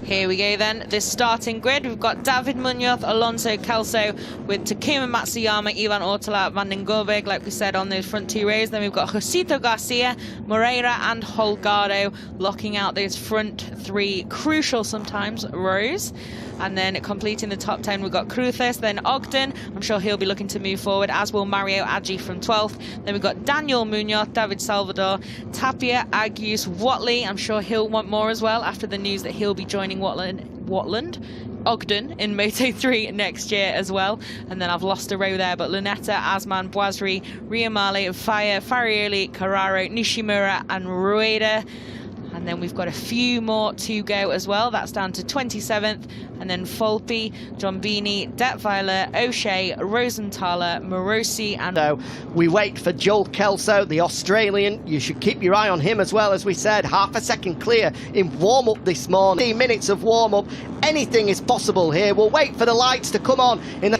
Here we go then, this starting grid. We've got David Munoz, Alonso Kelso with Takuma Matsuyama, Ivan Ortela, Van den Goorberg, like we said, on those front two rows. Then we've got Josito Garcia, Moreira and Holgado locking out those front three crucial sometimes rows. And then completing the top 10, we've got Cruces, then Ogden. I'm sure he'll be looking to move forward, as will Mario Aji from 12th. Then we've got Daniel Munoz, David Salvador, Tapia, Agius, Watley. I'm sure he'll want more as well after the news that he'll be joining Ogden in Moto3 next year as well. And then I've lost a row there, but Lunetta, Asman, Boisri, Riamale, Fire, Farioli, Carraro, Nishimura and Rueda. And then we've got a few more to go as well. That's down to 27th. And then Volpi, Giombini, Detweiler, O'Shea, Rosenthaler, Morosi and... So we wait for Joel Kelso, the Australian. You should keep your eye on him as well, as we said. Half a second clear in warm-up this morning. 15 minutes of warm-up. Anything is possible here. We'll wait for the lights to come on and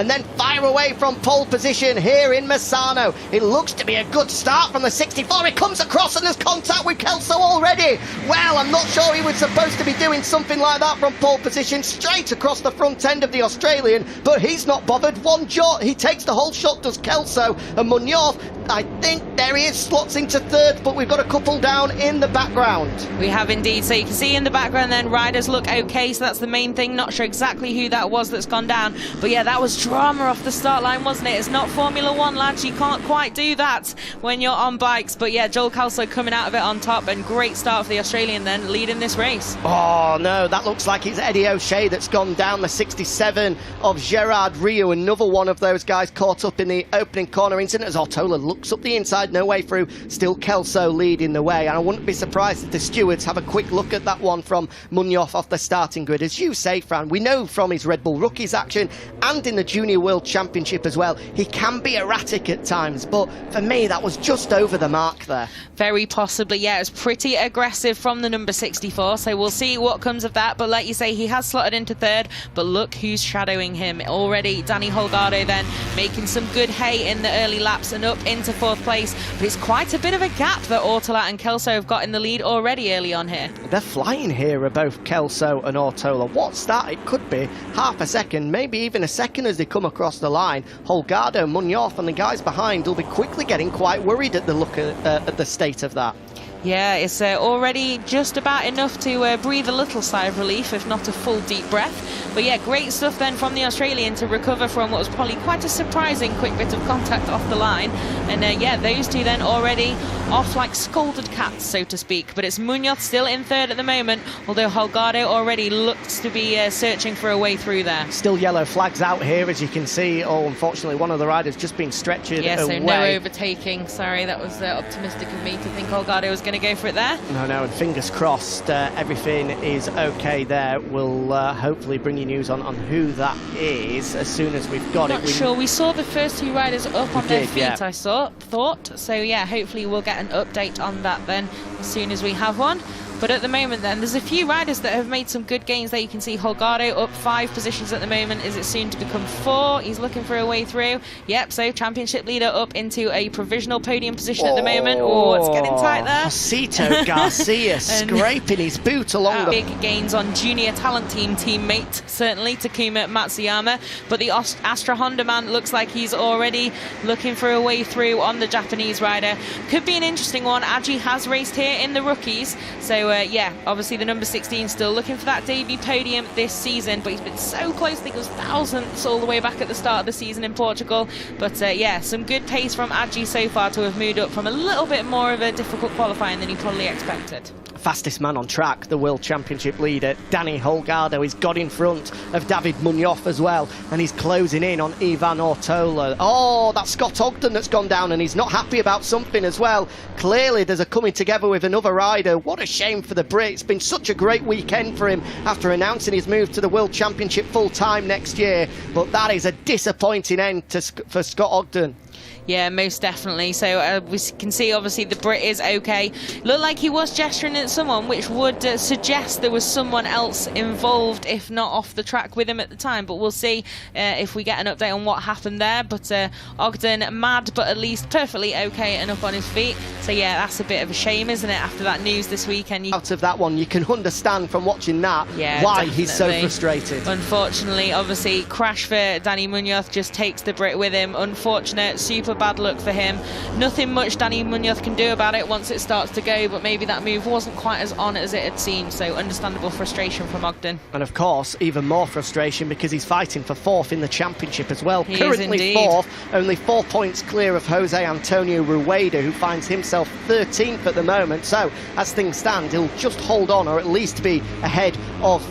then fire away from pole position here in Misano. It looks to be a good start from the 64. He comes across and there's contact with Kelso already. Well, I'm not sure he was supposed to be doing something like that from pole position, straight across the front end of the Australian, but he's not bothered. One shot, he takes the whole shot, does Kelso, and Munoz, I think there he is, slots into third, but we've got a couple down in the background. We have indeed, so you can see in the background then riders look okay, so that's the main thing. Not sure exactly who that was that's gone down, but yeah, that was drama off the start line, wasn't it? It's not Formula One, lads, you can't quite do that when you're on bikes, but yeah, Joel Kelso coming out of it on top, and great start for the Australian then, leading this race. Oh no, that looks like it's Eddie O'Shea that's gone down, the 67 of Gerard Rio, another one of those guys caught up in the opening corner incident as Ortola looks up the inside, no way through, still Kelso leading the way, and I wouldn't be surprised if the stewards have a quick look at that one from Munoz off the starting grid. As you say, Fran, we know from his Red Bull Rookies action and in the Junior World Championship as well, he can be erratic at times, but for me that was just over the mark there. Very possibly, yeah, it was pretty aggressive from the number 64, so we'll see what comes of that, but like you say, he has slotted into third, but look who's shadowing him already. Danny Holgado then making some good hay in the early laps and up into fourth place, but it's quite a bit of a gap that Ortola and Kelso have got in the lead already early on here. They're flying here, are both Kelso and Ortola. What's that? It could be half a second, maybe even a second as they come across the line. Holgado, Munoz and the guys behind will be quickly getting quite worried at the look at the state of that. Yeah, it's already just about enough to breathe a little sigh of relief, if not a full deep breath. But yeah, great stuff then from the Australian to recover from what was probably quite a surprising quick bit of contact off the line. And yeah, those two then already off like scolded cats, so to speak. But it's Munoz still in third at the moment, although Holgado already looks to be searching for a way through there. Still yellow flags out here, as you can see. Oh, unfortunately, one of the riders just been stretchered away. Yeah, so no overtaking. Sorry, that was optimistic of me to think Holgado was going to go for it there. No, and fingers crossed everything is okay there. We'll hopefully bring you news on who that is as soon as we've got it. Sure, we saw the first two riders up on their feet, yeah. I thought. So yeah, hopefully we'll get an update on that then as soon as we have one. But at the moment then, there's a few riders that have made some good gains there. You can see Holgado up 5 positions at the moment. Is it soon to become 4? He's looking for a way through. Yep, so championship leader up into a provisional podium position at the moment. Oh, it's getting tight there. Josito Garcia scraping his boot along the... Big gains on junior talent team teammate, certainly, Takuma Matsuyama. But the Astra Honda man looks like he's already looking for a way through on the Japanese rider. Could be an interesting one. Aji has raced here in the rookies, so yeah, obviously the number 16 still looking for that debut podium this season, but he's been so close. I think it was thousandths all the way back at the start of the season in Portugal. But yeah, some good pace from Aji so far to have moved up from a little bit more of a difficult qualifying than he probably expected. Fastest man on track, the World Championship leader, Danny Holgado. He's got in front of David Munoz as well, and he's closing in on Ivan Ortola. Oh, that's Scott Ogden that's gone down, and he's not happy about something as well. Clearly there's a coming together with another rider. What a shame for the Brit. It's been such a great weekend for him after announcing his move to the World Championship full-time next year, but that is a disappointing end for Scott Ogden. Yeah, most definitely. So we can see, obviously, the Brit is okay. Looked like he was gesturing at someone, which would suggest there was someone else involved, if not off the track with him at the time. But we'll see if we get an update on what happened there. But Ogden, mad, but at least perfectly okay and up on his feet. So yeah, that's a bit of a shame, isn't it, after that news this weekend? Out of that one, you can understand from watching that why he's so frustrated. Unfortunately, obviously, crash for Danny Munoz, just takes the Brit with him. Unfortunate, super bad luck for him. Nothing much Danny Munoz can do about it once it starts to go, but maybe that move wasn't quite as on as it had seemed, so understandable frustration from Ogden. And of course, even more frustration because he's fighting for 4th in the championship as well. He Currently 4th, only 4 points clear of Jose Antonio Rueda, who finds himself 13th at the moment. So as things stand, he'll just hold on, or at least be ahead of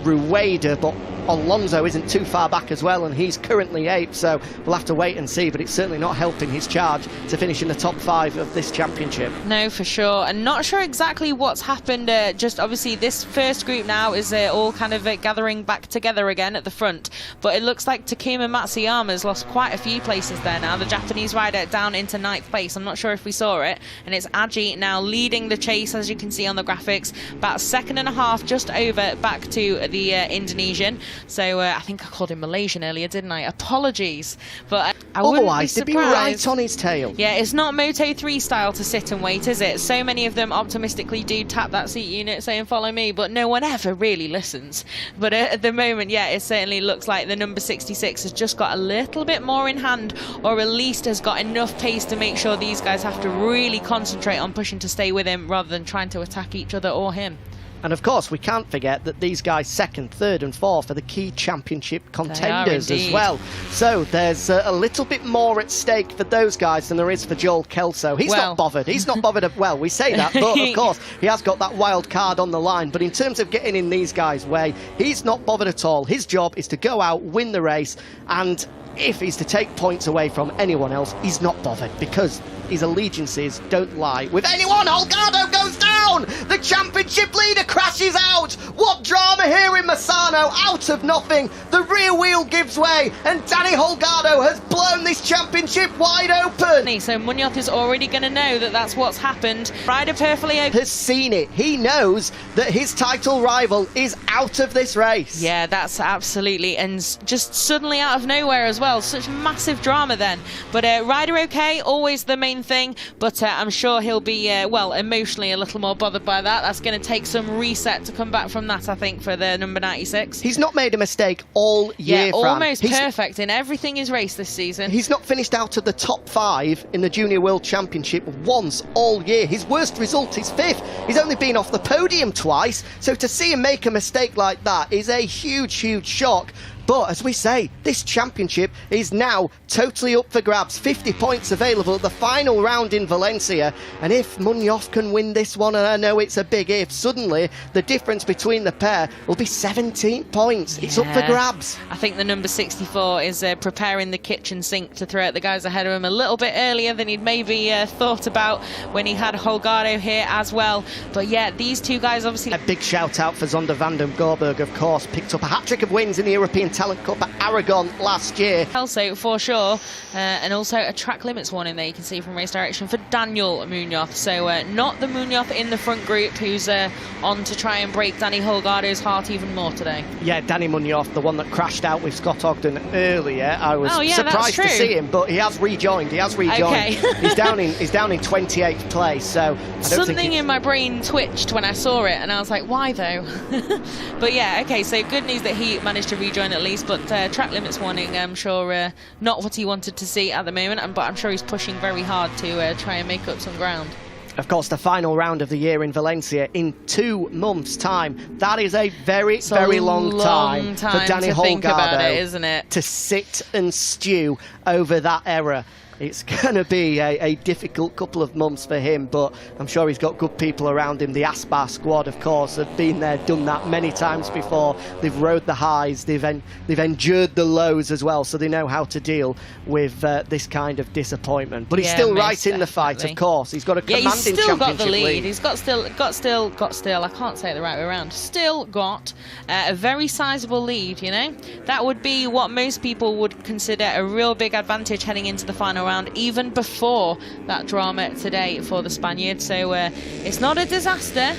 Rueda, but Alonso isn't too far back as well, and he's currently 8th, so we'll have to wait and see, but it's certainly not helping his charge to finish in the top 5 of this championship. No, for sure, and not sure exactly what's happened. Just obviously this first group now is all kind of gathering back together again at the front, but it looks like Takuma Matsuyama's lost quite a few places there now. The Japanese rider down into 9th place. I'm not sure if we saw it, and it's Aji now leading the chase, as you can see on the graphics, about 1.5 seconds just over back to the Indonesian. So I think I called him Malaysian earlier, didn't I? Apologies, but I wouldn't be surprised. Otherwise, they'd be right on his tail. Yeah, it's not Moto3 style to sit and wait, is it? So many of them optimistically do tap that seat unit saying follow me, but no one ever really listens. But at the moment, yeah, it certainly looks like the number 66 has just got a little bit more in hand, or at least has got enough pace to make sure these guys have to really concentrate on pushing to stay with him rather than trying to attack each other or him. And of course, we can't forget that these guys 2nd, 3rd and 4th are the key championship contenders as well. So there's a little bit more at stake for those guys than there is for Joel Kelso. He's not bothered. He's not bothered. Well, we say that, but of course, he has got that wild card on the line. But in terms of getting in these guys' way, he's not bothered at all. His job is to go out, win the race, and if he's to take points away from anyone else, he's not bothered, because his allegiances don't lie with anyone. Holgado goes down! The championship leader crashes out! What drama here in Misano! Out of nothing, the rear wheel gives way, and Danny Holgado has blown this championship wide open! So Munoz is already going to know that that's what's happened. Rider perfectly has seen it. He knows that his title rival is out of this race. Yeah, that's absolutely, and just suddenly out of nowhere as well. Such massive drama then. But Rider okay, always the main thing, but I'm sure he'll be well, emotionally a little more bothered by that. That's going to take some reset to come back from that, I think, for the number 96. He's not made a mistake all year, yeah, almost perfect in everything he's raced this season. He's not finished out of the top 5 in the Junior World Championship once all year. His worst result is 5th. He's only been off the podium twice, so to see him make a mistake like that is a huge, huge shock. But as we say, this championship is now totally up for grabs. 50 points available at the final round in Valencia. And if Munoz can win this one, and I know it's a big if, suddenly the difference between the pair will be 17 points. It's up for grabs. I think the number 64 is preparing the kitchen sink to throw at the guys ahead of him a little bit earlier than he'd maybe thought about when he had Holgado here as well. But yeah, these two guys obviously... A big shout out for Zonda van den Gorberg, of course. Picked up a hat-trick of wins in the European Talent Cup at Aragon last year. Also, for sure, and also a track limits warning there you can see from race direction for Daniel Munoz. So not the Munoz in the front group who's on to try and break Danny Holgado's heart even more today. Yeah, Danny Munoz, the one that crashed out with Scott Ogden earlier. I was surprised to see him, but he has rejoined. Okay. he's down in 28th place. So something in my brain twitched when I saw it, and I was like, why though? But yeah, okay. So good news that he managed to rejoin at least. But track limits warning, I'm sure not what he wanted to see at the moment, but I'm sure he's pushing very hard to try and make up some ground. Of course, the final round of the year in Valencia in 2 months' time. That is a very, very long time for Danny Holgado, isn't it? To sit and stew over that error. It's going to be a difficult couple of months for him, but I'm sure he's got good people around him. The Aspar squad, of course, have been there, done that many times before. They've rode the highs, they've endured the lows as well, so they know how to deal with this kind of disappointment. But he's still right in the fight, of course. He's got a commanding championship lead. He's got still, I can't say it the right way around, still got a very sizable lead, you know? That would be what most people would consider a real big advantage heading into the final round, even before that drama today for the Spaniard. So it's not a disaster,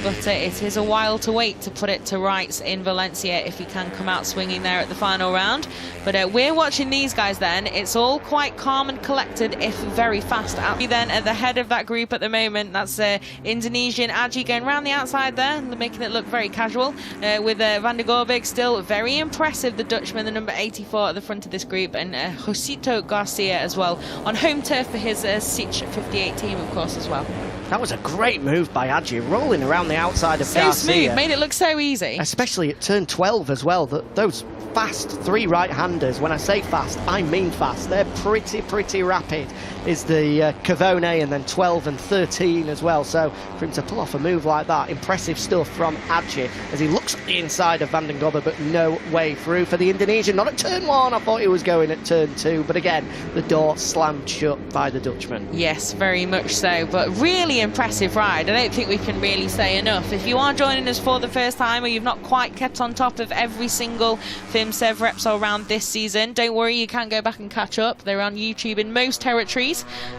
but it is a while to wait to put it to rights in Valencia if he can come out swinging there at the final round. But we're watching these guys then. It's all quite calm and collected, if very fast. Then at the head of that group at the moment, that's Indonesian Aji going around the outside there, making it look very casual, with Van der Gorbig still very impressive, the Dutchman, the number 84 at the front of this group, and Josito Garcia as well, on home turf for his SIC 58 team, of course, as well. That was a great move by Aji, rolling around the outside of so Garcia. Smooth, made it look so easy. Especially at turn 12 as well. Those fast three right-handers, when I say fast, I mean fast. They're pretty rapid. Is the Cavone, and then 12 and 13 as well. So for him to pull off a move like that, impressive stuff from Aji as he looks at the inside of Van den Gobbe, but no way through for the Indonesian. Not at turn 1, I thought he was going at turn 2, but again, the door slammed shut by the Dutchman. Yes, very much so, but really impressive ride. I don't think we can really say enough. If you are joining us for the first time, or you've not quite kept on top of every single FIM CEV Repsol round this season, don't worry, you can go back and catch up. They're on YouTube in most territories,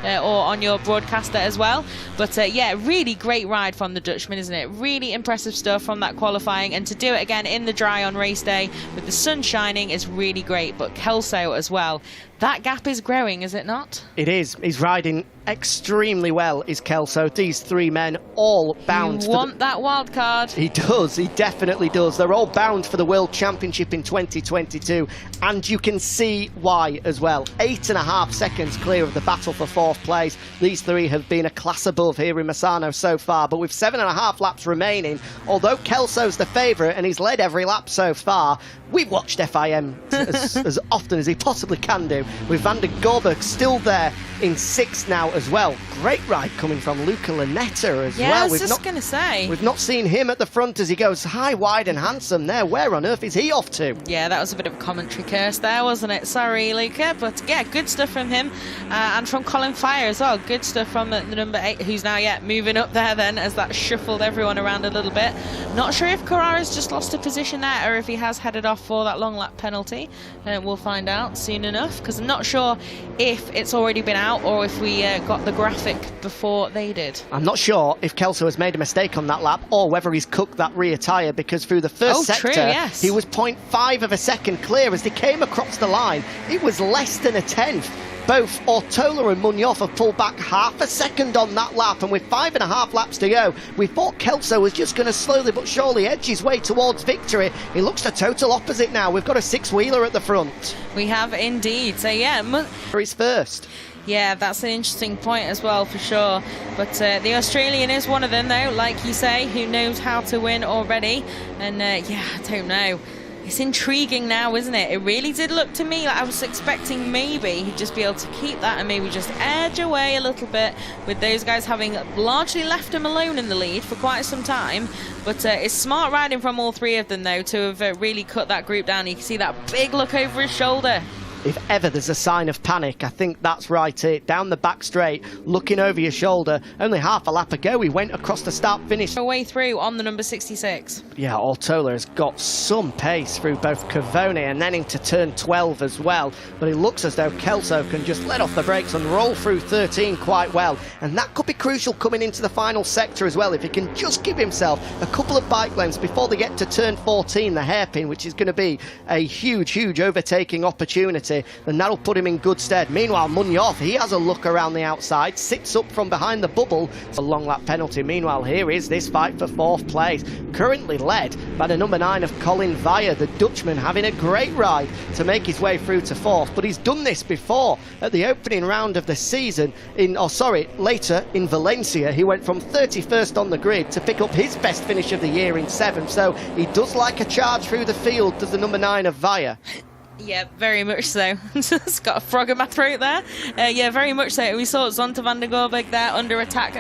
or on your broadcaster as well. But yeah, really great ride from the Dutchman, isn't it? Really impressive stuff from that qualifying, and to do it again in the dry on race day with the sun shining is really great. But Kelso as well, that gap is growing, is it not? It is. He's riding extremely well, is Kelso. These three men all bound. You want that wild card. He does. He definitely does. They're all bound for the World Championship in 2022, and you can see why as well. 8.5 seconds clear of the battle for 4th place. These three have been a class above here in Misano so far, but with 7.5 laps remaining, although Kelso's the favourite and he's led every lap so far, we've watched FIM as often as he possibly can do, with Van der Gobbe still there in 6th now as well. Great ride coming from Luca Lanetta as well. Yeah, I was just going to say. We've not seen him at the front as he goes high, wide and handsome there. Where on earth is he off to? Yeah, that was a bit of a commentary curse there, wasn't it? Sorry, Luca. But yeah, good stuff from him, and from Colin Fire as well. Good stuff from the number 8, who's now moving up there then, as that shuffled everyone around a little bit. Not sure if Carrara's just lost a position there, or if he has headed off for that long lap penalty. We'll find out soon enough, because I'm not sure if it's already been out or if we got the graphic before they did. I'm not sure if Kelso has made a mistake on that lap, or whether he's cooked that rear tyre, because through the first sector, yes, he was 0.5 of a second clear. As they came across the line, it was less than a tenth. Both Ortola and Munoz have pulled back half a second on that lap, and with 5.5 laps to go, we thought Kelso was just going to slowly but surely edge his way towards victory. It looks the total opposite now. We've got a 6-wheeler at the front. We have indeed. So yeah, for his first. Yeah, that's an interesting point as well, for sure. But the Australian is one of them, though, like you say, who knows how to win already. And yeah, I don't know. It's intriguing now, isn't it? It really did look to me like I was expecting maybe he'd just be able to keep that and maybe just edge away a little bit, with those guys having largely left him alone in the lead for quite some time. But it's smart riding from all three of them, though, to have really cut that group down. You can see that big look over his shoulder. If ever there's a sign of panic, I think that's right it. Down the back straight, looking over your shoulder. Only half a lap ago, he went across the start-finish. Way through on the number 66. Yeah, Ortola has got some pace through both Cavone and then into turn 12 as well. But it looks as though Kelso can just let off the brakes and roll through 13 quite well. And that could be crucial coming into the final sector as well. If he can just give himself a couple of bike lengths before they get to turn 14, the hairpin, which is going to be a huge overtaking opportunity, then that'll put him in good stead. Meanwhile, Munoz, he has a look around the outside, sits up from behind the bubble. It's a long lap penalty. Meanwhile, here is this fight for 4th place, currently led by the number 9 of Colin Vire, the Dutchman, having a great ride to make his way through to 4th. But he's done this before at the opening round of the season later in Valencia. He went from 31st on the grid to pick up his best finish of the year in 7th. So he does like a charge through the field, does the number 9 of Vire. Yeah, very much so. It's got a frog in my throat there. Yeah, very much so. We saw Zonta van der Gorbig there under attack.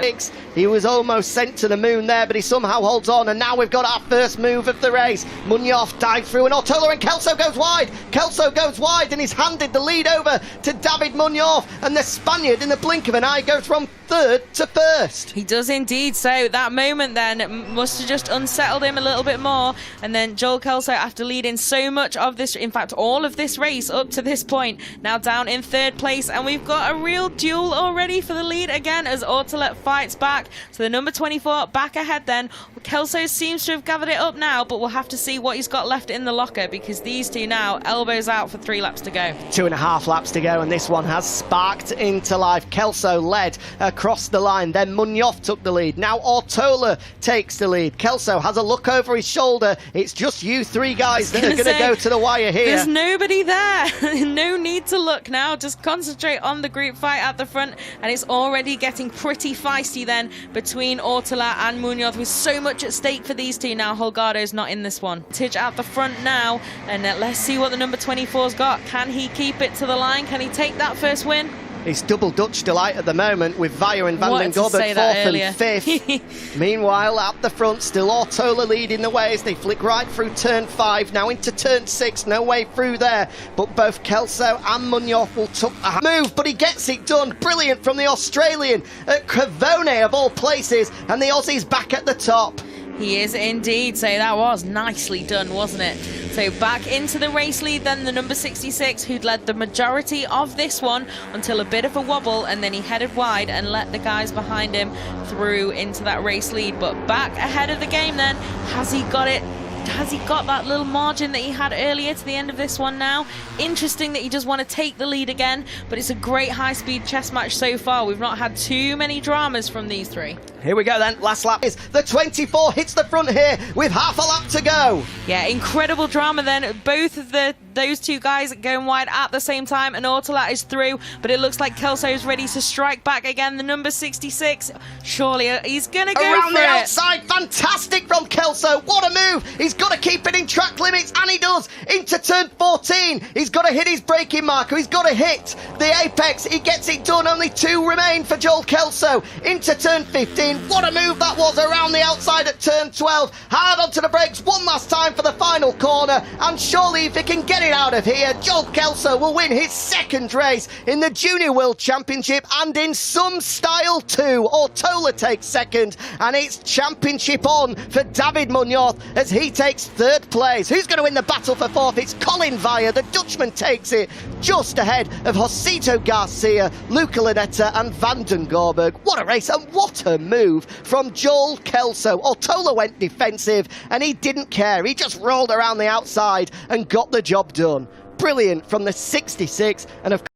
He was almost sent to the moon there, but he somehow holds on, and now we've got our first move of the race. Munoz dives through, and Ortola, and Kelso goes wide. Kelso goes wide, and he's handed the lead over to David Munoz, and the Spaniard, in the blink of an eye, goes from 3rd to 1st. He does indeed. So that moment then must have just unsettled him a little bit more, and then Joel Kelso, after leading so much of this, in fact all all of this race up to this point. Now down in third place, and we've got a real duel already for the lead again as Ortola fights back. So the number 24 back ahead then. Kelso seems to have gathered it up now, but we'll have to see what he's got left in the locker, because these two now elbows out for 3 laps to go. 2.5 laps to go, and this one has sparked into life. Kelso led across the line, then Munoz took the lead. Now Ortola takes the lead. Kelso has a look over his shoulder. It's just you three guys that are going to go to the wire here. There's nobody there. No need to look now. Just concentrate on the group fight at the front, and it's already getting pretty feisty then between Ortola and Munoz, with so much at stake for these two now. Holgado's not in this one. Tidge at the front now, and let's see what the number 24's got. Can he keep it to the line? Can he take that first win? It's double Dutch delight at the moment, with Vaya and Van den Gorberg 4th and 5th. Meanwhile, at the front, still Ortola leading the way as they flick right through turn 5, now into turn 6, no way through there. But both Kelso and Munoz will tuck a move, but he gets it done. Brilliant from the Australian at Cavone of all places, and the Aussie's back at the top. He is indeed, so that was nicely done, wasn't it? So back into the race lead then, the number 66, who'd led the majority of this one until a bit of a wobble, and then he headed wide and let the guys behind him through into that race lead. But back ahead of the game then, has he got it? Has he got that little margin that he had earlier to the end of this one now? Interesting that he does want to take the lead again, but it's a great high-speed chess match so far. We've not had too many dramas from these three. Here we go then, last lap is the 24 hits the front here with half a lap to go. Yeah, incredible drama then. Both of those two guys going wide at the same time, and Ortola is through, but it looks like Kelso is ready to strike back again. The number 66, surely he's going to go around for the it. outside, fantastic from Kelso, what a move. He's got to keep it in track limits, and he does. Into turn 14, he's got to hit his braking marker, he's got to hit the apex, he gets it done. Only 2 remain for Joel Kelso. Into turn 15, what a move that was around the outside at turn 12. Hard onto the brakes one last time for the final corner, and surely if he can get it out of here, Joel Kelso will win his 2nd race in the Junior World Championship, and in some style too. Ortola takes 2nd, and it's championship on for David Munoz as he takes 3rd place. Who's going to win the battle for 4th? It's Colin Vaya. The Dutchman takes it just ahead of Josito Garcia, Luca Lunetta and Van den Gorberg. What a race, and what a move from Joel Kelso. Ortola went defensive and he didn't care. He just rolled around the outside and got the job done. Brilliant from the 66, and of